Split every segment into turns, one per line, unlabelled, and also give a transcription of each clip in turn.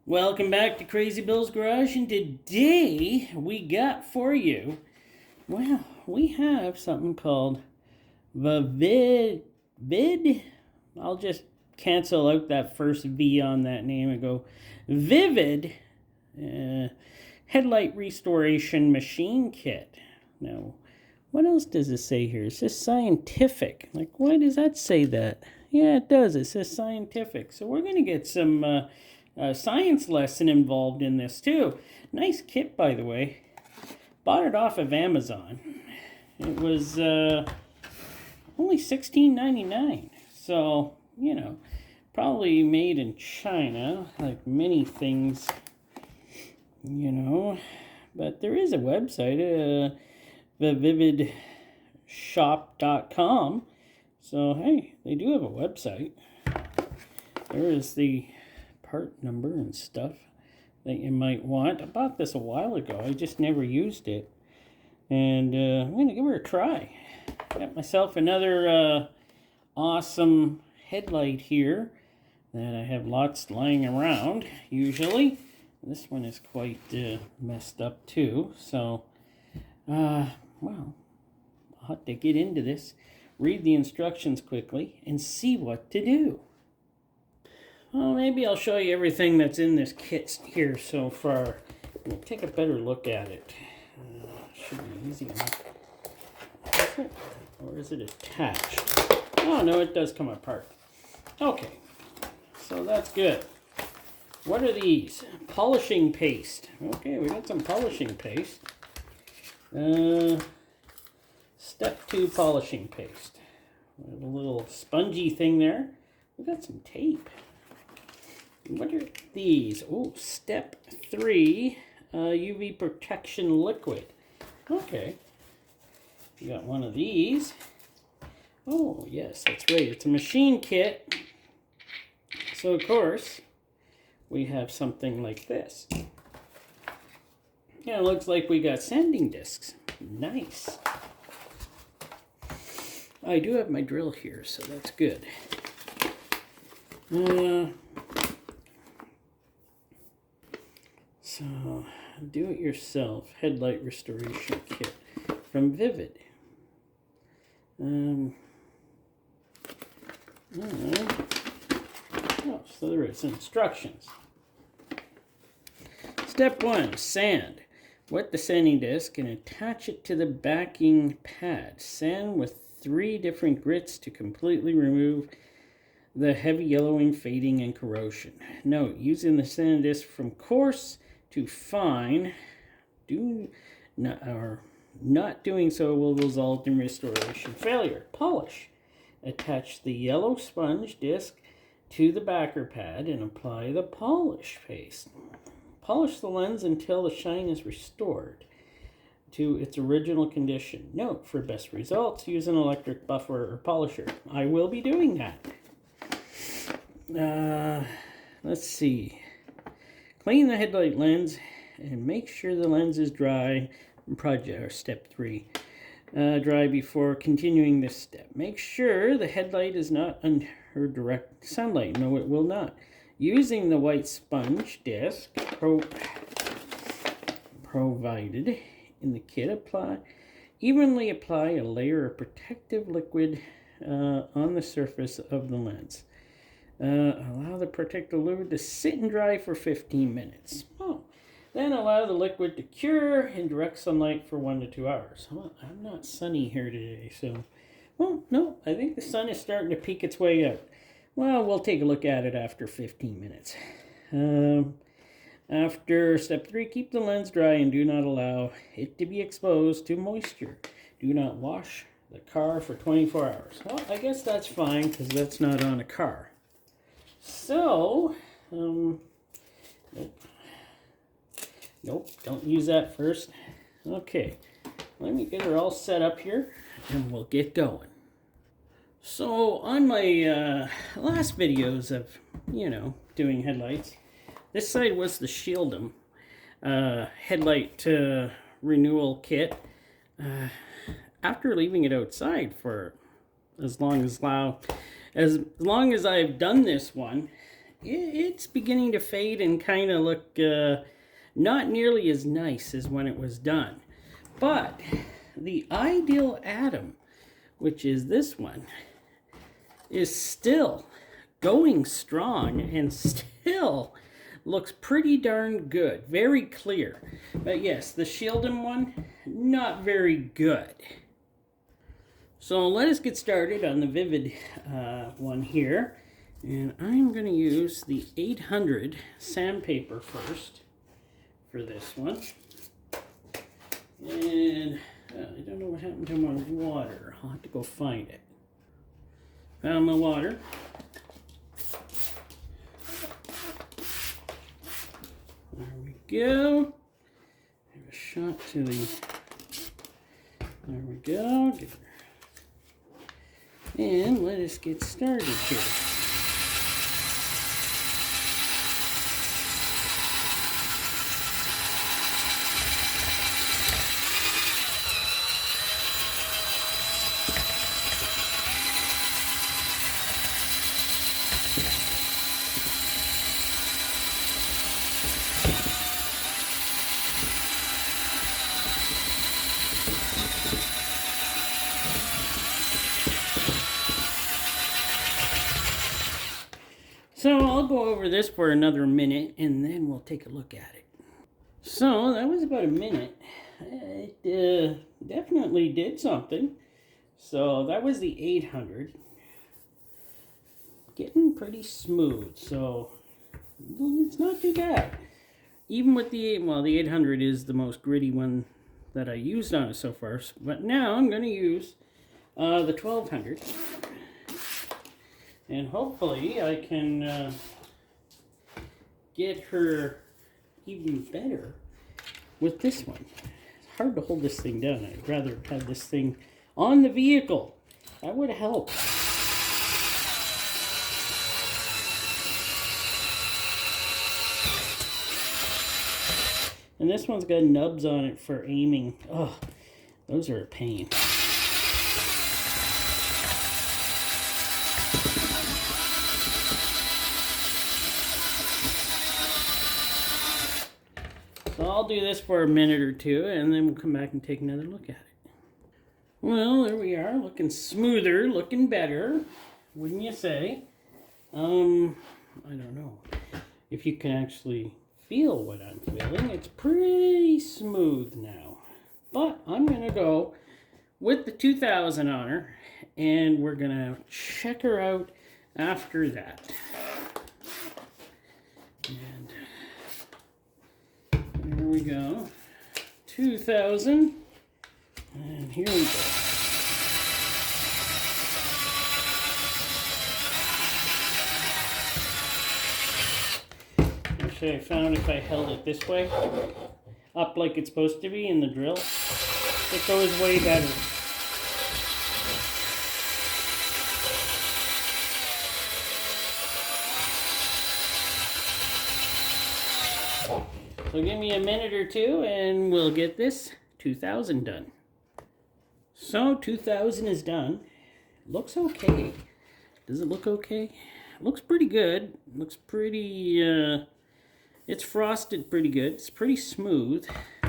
Welcome back to Crazy Bill's Garage, and today we got for you, well, we have something called VViVid. I'll just cancel out that first V on that name and go VViVid headlight restoration machine kit. Now, what else does it say here? It says scientific. Like, why does that say that? Yeah, it does. It says scientific. So we're going to get some science lesson involved in this too. Nice kit, by the way. Bought it off of Amazon. It was only $16.99. So, you know, probably made in China, like many things, you know. But there is a website, VViVidshop.com. So, hey, they do have a website. There is the part number and stuff that you might want. I bought this a while ago. I just never used it. And I'm going to give her a try. Got myself another awesome headlight here that I have lots lying around, usually. This one is quite messed up too. So, well, I'll have to get into this, read the instructions quickly, and see what to do. Well, maybe I'll show you everything that's in this kit here so far. We'll take a better look at it. Should be easy enough. Is it? Or is it attached? Oh, no, it does come apart. Okay, so that's good. What are these? Polishing paste. Okay, we got some polishing paste. Step 2 polishing paste. We have a little spongy thing there. We got some tape. What are these? Oh, step 3 UV protection liquid. Okay. You got one of these. Oh, yes, that's right. It's a machine kit. So, of course, we have something like this. Yeah, it looks like we got sanding discs. Nice. I do have my drill here, so that's good. So, do-it-yourself headlight restoration kit from VViVid. So there is instructions. Step 1, sand. Wet the sanding disc and attach it to the backing pad. Sand with 3 different grits to completely remove the heavy yellowing, fading, and corrosion. Note, using the sanding disc from coarse to fine, not doing so will result in restoration failure. Polish. Attach the yellow sponge disc to the backer pad and apply the polish paste. Polish the lens until the shine is restored to its original condition. Note, for best results, use an electric buffer or polisher. I will be doing that. Let's see. Clean the headlight lens and make sure the lens is dry. Project or step 3. Dry before continuing this step. Make sure the headlight is not under direct sunlight. No, it will not. Using the white sponge disc provided in the kit, evenly apply a layer of protective liquid on the surface of the lens. Allow the protective liquid to sit and dry for 15 minutes. Then allow the liquid to cure in direct sunlight for 1 to 2 hours. Well, I'm not sunny here today, so... Well, no, I think the sun is starting to peek its way out. Well, we'll take a look at it after 15 minutes. After step 3, keep the lens dry and do not allow it to be exposed to moisture. Do not wash the car for 24 hours. Well, I guess that's fine because that's not on a car. So, nope, don't use that first. Okay, let me get her all set up here and we'll get going. So on my last videos of, doing headlights, this side was the Shield 'em headlight renewal kit. After leaving it outside for as long as I've done this one, it's beginning to fade and kind of look not nearly as nice as when it was done. But the ideal atom, which is this one, is still going strong and still looks pretty darn good. Very clear. But yes, the Shield'em one, not very good. So let us get started on the VViVid one here. And I'm going to use the 800 sandpaper first for this one. And I don't know what happened to my water. I'll have to go find it. Found my water. There we go. Give a shot to the... There we go. And let us get started here. So I'll go over this for another minute and then we'll take a look at it. So that was about a minute. It definitely did something. So that was the 800. Getting pretty smooth, so it's not too bad. Even with the 800 is the most gritty one that I used on it so far. But now I'm going to use the 1200. And hopefully I can get her even better with this one. It's hard to hold this thing down. I'd rather have this thing on the vehicle. That would help. And this one's got nubs on it for aiming. Oh, those are a pain. So I'll do this for a minute or two, and then we'll come back and take another look at it. Well, there we are, looking smoother, looking better, wouldn't you say? I don't know if you can actually feel what I'm feeling. It's pretty smooth now. But I'm going to go with the 2000 on her, and we're going to check her out after that. And there we go. 2000. And here we go. Actually, I found if I held it this way, up like it's supposed to be in the drill, it goes way better. So give me a minute or two and we'll get this 2000 done. So 2000 is done. Looks okay. Does it look okay? Looks pretty good. Looks pretty, it's frosted pretty good. It's pretty smooth.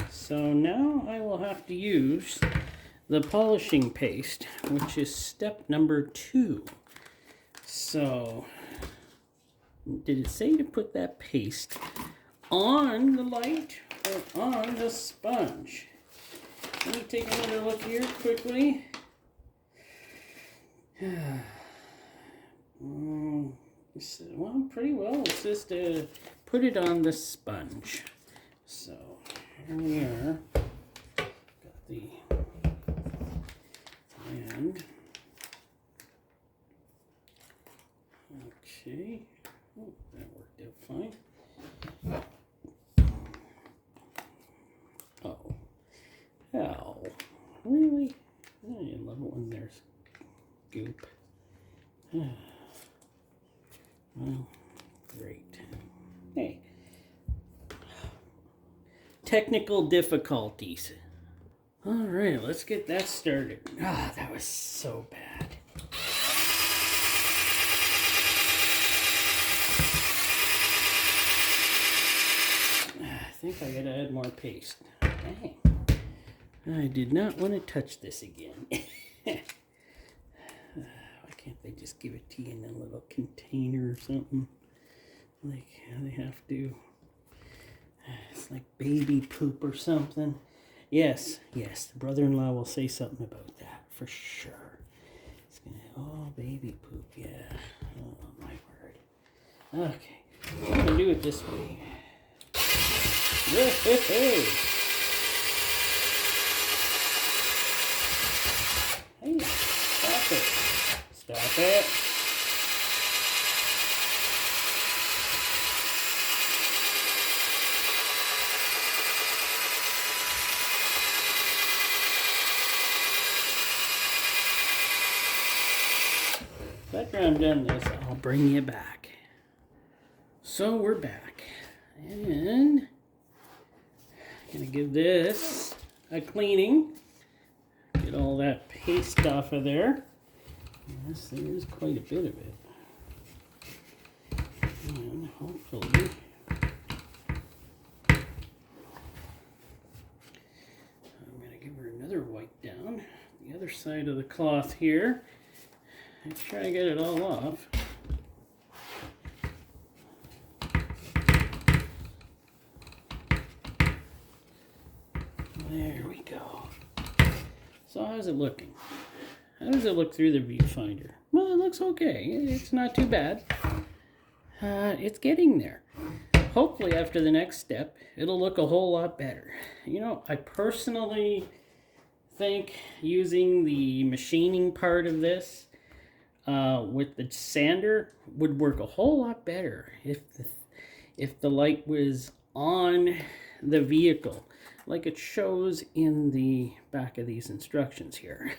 So now I will have to use the polishing paste, which is step number 2. So, did it say to put that paste on the light or on the sponge? Let me take another look here quickly. Well, pretty well. It's just put it on the sponge. So here we are. Got the end. Okay. Oh, that worked out fine. Oh. Hell. Really? I love it when there's goop. Well, great. Hey. Technical difficulties. All right, let's get that started. Ah, that was so bad. think I gotta add more paste. Dang. I did not want to touch this again. Why can't they just give it to you in a little container or something? Like how they have to. It's like baby poop or something. Yes, yes, the brother-in-law will say something about that for sure. It's gonna, oh, baby poop, yeah. Oh, my word. Okay, I'm gonna do it this way. Hey, stop it. Stop it. After I'm done this, I'll bring you back. So we're back. And I'm gonna give this a cleaning. Get all that paste off of there. Yes, there is quite a bit of it. And hopefully I'm gonna give her another wipe down the other side of the cloth here. And try to get it all off. There we go. So how's it looking? How does it look through the viewfinder? Well, it looks okay. It's not too bad. It's getting there. Hopefully after the next step, it'll look a whole lot better. You know, I personally think using the machining part of this with the sander would work a whole lot better if the light was on the vehicle, like it shows in the back of these instructions here.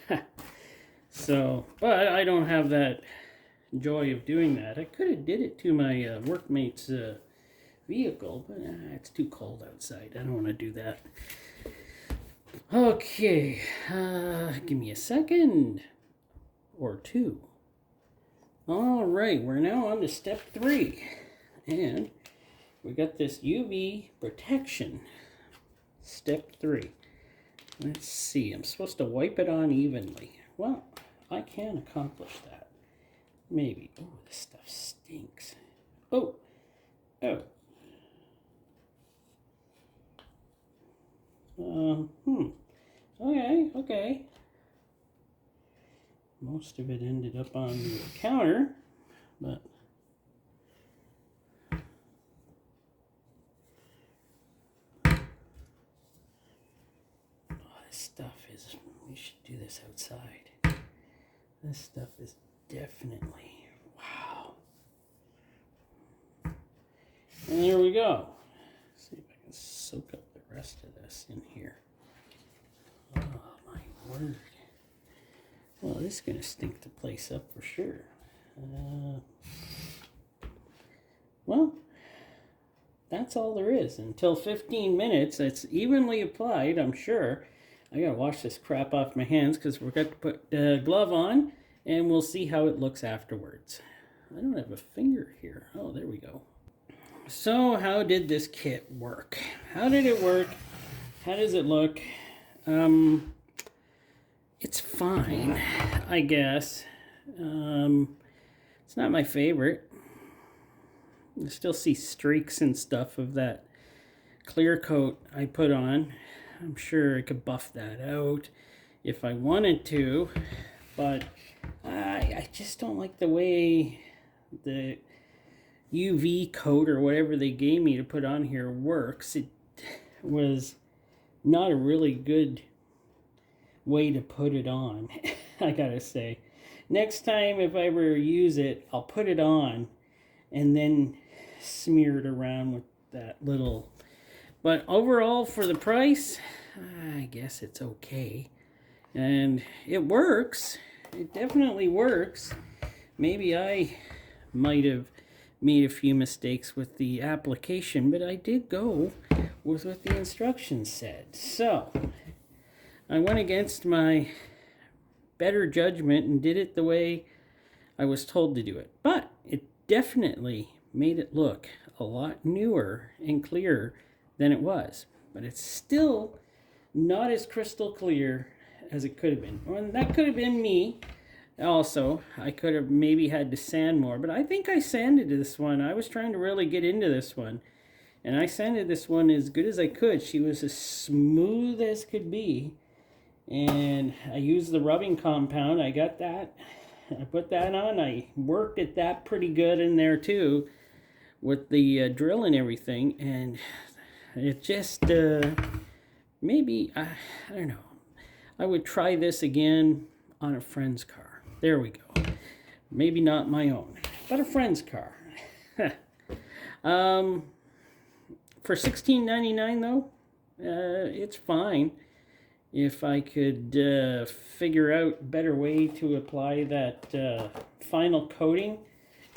So, but I don't have that joy of doing that. I could have did it to my workmate's vehicle, but it's too cold outside. I don't want to do that. Okay, give me a second or two. All right, we're now on to step 3, and we got this UV protection. Step 3. Let's see, I'm supposed to wipe it on evenly. Well, I can accomplish that. Maybe. Oh, this stuff stinks. Oh. Okay, okay. Most of it ended up on the counter, but this stuff is, we should do this outside. This stuff is definitely, wow. And there we go. Let's see if I can soak up the rest of this in here. Oh my word. Well, this is going to stink the place up for sure. Well, that's all there is. Until 15 minutes, it's evenly applied, I'm sure. I got to wash this crap off my hands because we're going to put the glove on, and we'll see how it looks afterwards. I don't have a finger here. Oh, there we go. So how did this kit work? How did it work? How does it look? It's fine, I guess. It's not my favorite. I still see streaks and stuff of that clear coat I put on. I'm sure I could buff that out if I wanted to, but I just don't like the way the UV coat or whatever they gave me to put on here works. It was not a really good way to put it on, I gotta say. Next time if I ever use it, I'll put it on and then smear it around with that little. But overall, for the price, I guess it's okay. And it works. It definitely works. Maybe I might have made a few mistakes with the application, but I did go with what the instructions said. So I went against my better judgment and did it the way I was told to do it. But it definitely made it look a lot newer and clearer than it was. But it's still not as crystal clear as it could have been. And that could have been me. Also, I could have maybe had to sand more, but I think I sanded this one. I was trying to really get into this one, and I sanded this one as good as I could. She was as smooth as could be, and I used the rubbing compound. I got that. I put that on. I worked at that pretty good in there too with the drill and everything, and it just maybe I don't know. I would try this again on a friend's car. There we go. Maybe not my own, but a friend's car. For $16.99 though, it's fine. If I could figure out a better way to apply that final coating,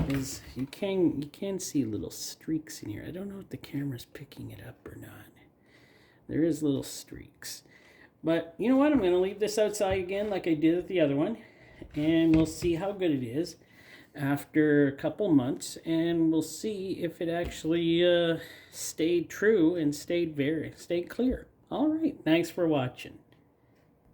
is you can see little streaks in here. I don't know if the camera's picking it up or not. There is little streaks. But you know what? I'm going to leave this outside again like I did with the other one. And we'll see how good it is after a couple months. And we'll see if it actually stayed true and stayed clear. All right. Thanks for watching.